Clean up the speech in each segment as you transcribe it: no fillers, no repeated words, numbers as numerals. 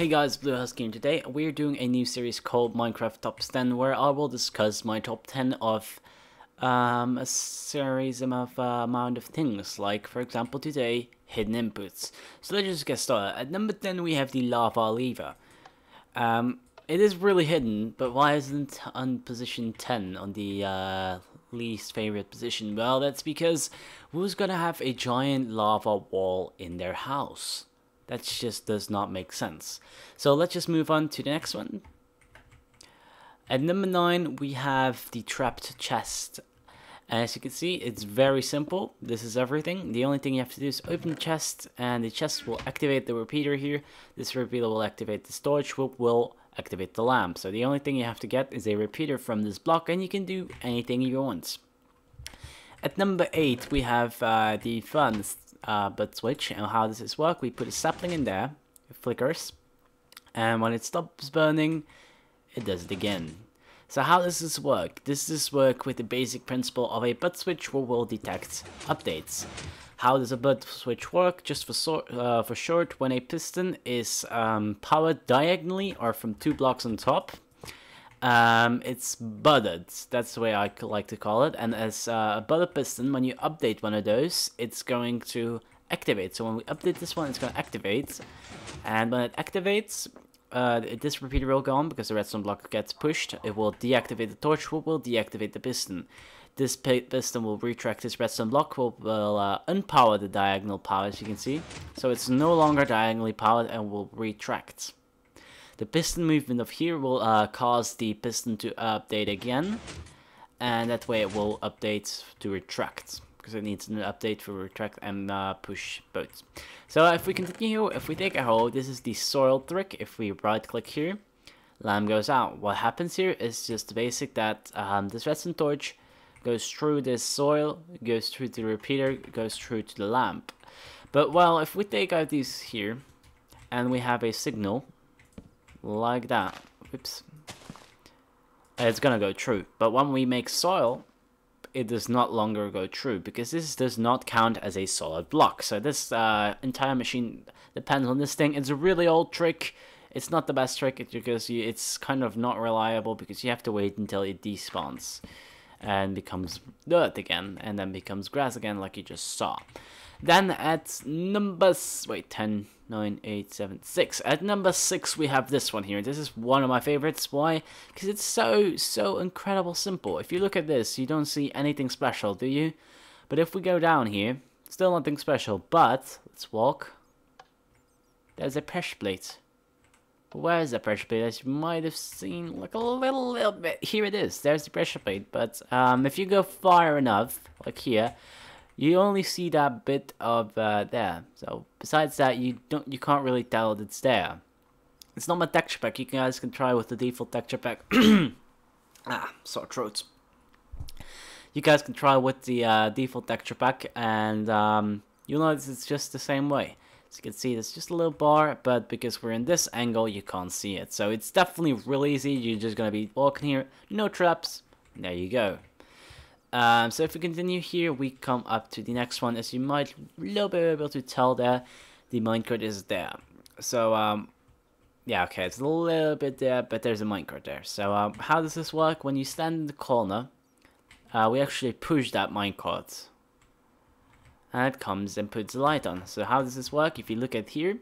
Hey guys, TheBlueHusky, and today we're doing a new series called Minecraft Top 10 where I will discuss my top 10 of a series of amount of things, like for example today, hidden inputs. So let's just get started. At number 10 we have the lava lever. It is really hidden, but why isn't it on position 10 on the least favorite position? Well, that's because who's gonna have a giant lava wall in their house? That just does not make sense. So let's just move on to the next one. At number 9 we have the trapped chest. As you can see, it's very simple. This is everything. The only thing you have to do is open the chest, and the chest will activate the repeater here. This repeater will activate the storage, which will activate the lamp. So the only thing you have to get is a repeater from this block, and you can do anything you want. At number 8 we have the furnace but switch. And how does this work? We put a sapling in there, it flickers, and when it stops burning, it does it again. So how does this work? This does work with the basic principle of a butt switch, which will detect updates. How does a butt switch work? Just for short, when a piston is powered diagonally or from 2 blocks on top, it's butted. That's the way I like to call it. And as a butted piston, when you update one of those, it's going to activate. So when we update this one, it's going to activate. And when it activates, this repeater will go on because the redstone block gets pushed. It will deactivate the torch, which will deactivate the piston. This piston will retract this redstone block, will unpower the diagonal power, as you can see. So it's no longer diagonally powered and will retract. The piston movement of here will cause the piston to update again, and that way it will update to retract, because it needs an update for retract and push both. So if we continue, if we take a hole, this is the soil trick. If we right click here, lamp goes out. What happens here is just basic that this redstone torch goes through this soil, goes through the repeater, goes through to the lamp. But well, if we take out these here, and we have a signal, like that, whoops, it's gonna go through. But when we make soil, it does not longer go through, because this does not count as a solid block. So this entire machine depends on this thing. It's a really old trick. It's not the best trick because it's kind of not reliable, because you have to wait until it despawns and becomes dirt again, and then becomes grass again, like you just saw. Then at number 10, 9, 8, 7, 6. At number 6 we have this one here. This is one of my favorites. Why? Because it's so incredible simple. If you look at this, you don't see anything special, do you? But if we go down here, still nothing special. But let's walk. There's a pressure plate. Where is the pressure plate? As you might have seen, like a little bit. Here it is. There's the pressure plate. But if you go far enough, like here, you only see that bit of there. So besides that, you can't really tell that it's there. It's not my texture pack. You guys can try with the default texture pack. Sore throat. You guys can try with the default texture pack, and you'll notice it's just the same way. As you can see, there's just a little bar, but because we're in this angle, you can't see it. So it's definitely really easy. You're just gonna be walking here, no traps. There you go. So if we continue here, we come up to the next one. As you might be able to tell there, the minecart is there. So yeah, okay, it's a little bit there, but there's a minecart there. So how does this work? When you stand in the corner, we actually push that minecart, and it comes and puts the light on. So how does this work? If you look at here,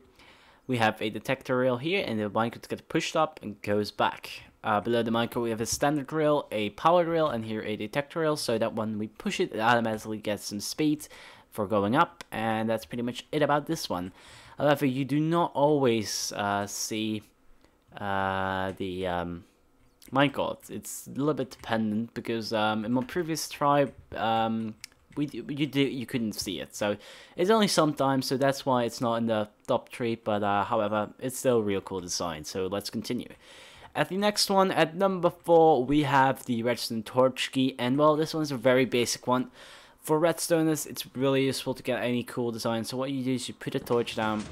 we have a detector rail here, and the minecart gets pushed up and goes back. Below the minecart we have a standard rail, a powered rail, and here a detector rail, so that when we push it, it automatically gets some speed for going up, and that's pretty much it about this one. However, you do not always see the minecart. It's a little bit dependent, because in my previous try, you couldn't see it, so it's only sometimes, so that's why it's not in the top 3, but however, it's still a real cool design, so let's continue. At the next one, at number 4, we have the redstone torch key, and well, this one's a very basic one. For redstoners, it's really useful to get any cool design. So what you do is you put a torch down,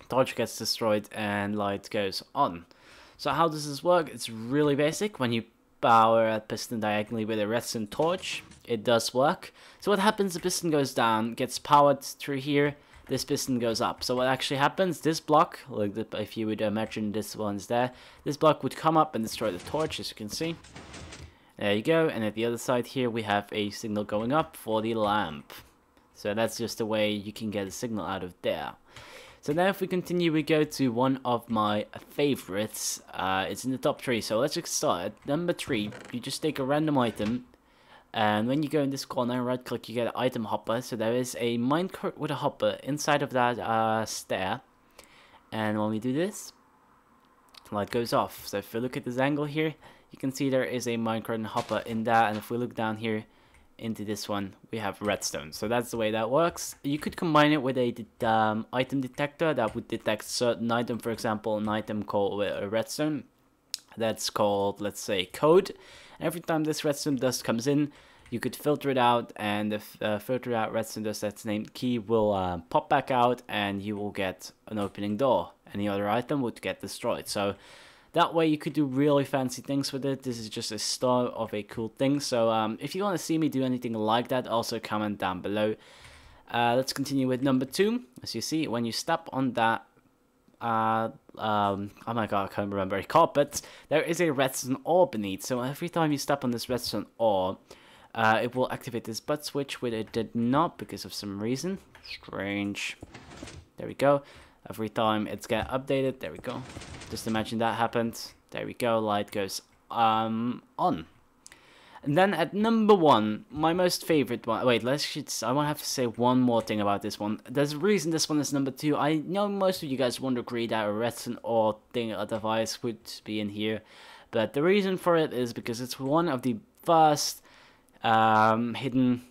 torch gets destroyed, and light goes on. So how does this work? It's really basic. When you power a piston diagonally with a redstone torch, it does work. So what happens, the piston goes down, gets powered through here, this piston goes up. So what actually happens, this block, like if you would imagine this one's there, this block would come up and destroy the torch, as you can see. There you go, and at the other side here we have a signal going up for the lamp. So that's just the way you can get a signal out of there. So now if we continue, we go to one of my favorites. It's in the top 3, so let's get started. Number 3, you just take a random item, and when you go in this corner, right click, you get an item hopper. So there is a minecart with a hopper inside of that stair. And when we do this, light goes off. So if we look at this angle here, you can see there is a minecart and hopper in that. And if we look down here into this one, we have redstone. So that's the way that works. You could combine it with a item detector that would detect certain item. For example, an item called a redstone. That's called, let's say, code. Every time this redstone dust comes in, you could filter it out, and if filter out redstone dust that's named key will pop back out, and you will get an opening door. Any other item would get destroyed. So that way you could do really fancy things with it. This is just a start of a cool thing. So if you want to see me do anything like that, also comment down below. Let's continue with number 2. As you see, when you step on that oh my god, I can't remember a carpet, there is a redstone ore beneath. So every time you step on this redstone ore, it will activate this butt switch, which it did not because of some reason. Strange. There we go. Every time it's get updated, there we go. Just imagine that happened. There we go, light goes on. And then at number 1, my most favorite one. Wait, I want to have to say one more thing about this one. There's a reason this one is number 2. I know most of you guys would agree that a redstone or device would be in here, but the reason for it is because it's one of the first hidden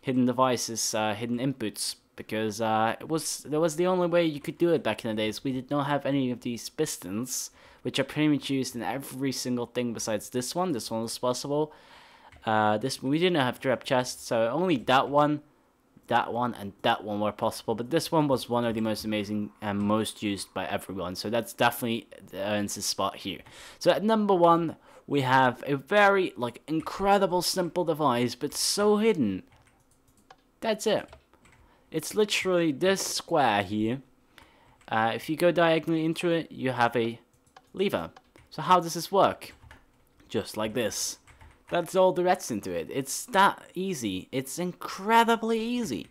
devices, hidden inputs. Because that was the only way you could do it back in the days. We did not have any of these pistons, which are pretty much used in every single thing besides this one. This one was possible. We didn't have trap chests, so only that one, and that one were possible. But this one was one of the most amazing and most used by everyone. So that's definitely earns his spot here. So at number 1, we have a very incredible simple device, but so hidden. That's it. It's literally this square here. If you go diagonally into it, you have a lever. So how does this work? Just like this. That's all there is into it. It's that easy. It's incredibly easy.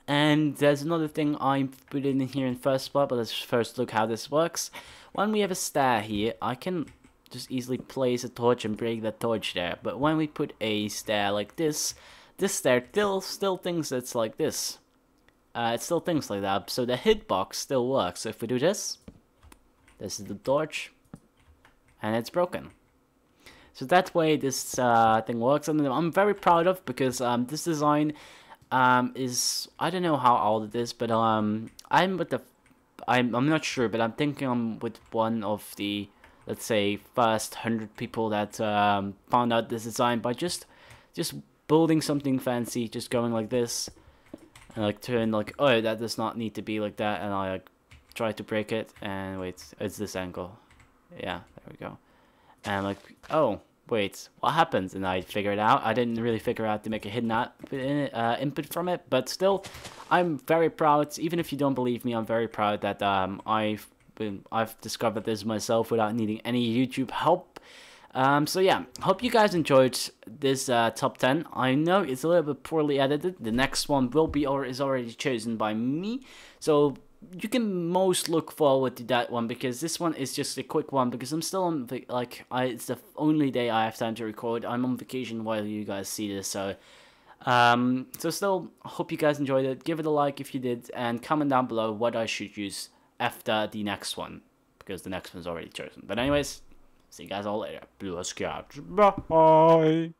And there's another thing I put in here in first spot, but let's first look how this works. When we have a stair here, I can just easily place a torch and break that torch there. But when we put a stair like this stair still thinks it's like this. It still thinks like that, so the hitbox still works. So if we do this is the torch, and it's broken. So that way this thing works, and I'm very proud of, because this design is, I don't know how old it is, but I'm not sure, but I'm thinking I'm with one of the, let's say, first 100 people that found out this design by just building something fancy, just going like this. And turn oh, that does not need to be like that, and I try to break it, and wait, it's this angle. Yeah, there we go. And oh wait, what happens? And I figured it out. I didn't really figure out to make a hidden input from it, but still, I'm very proud. Even if you don't believe me, I'm very proud that I've discovered this myself without needing any YouTube help. So yeah, hope you guys enjoyed this top 10. I know it's a little bit poorly edited. The next one will be is already chosen by me, so you can most look forward to that one, because this one is just a quick one, because I'm still on it's the only day I have time to record. I'm on vacation while you guys see this, so still hope you guys enjoyed it. Give it a like if you did, and comment down below what I should use after the next one, because the next one's already chosen. But anyways, see you guys all later. Blue Husky out. Bye.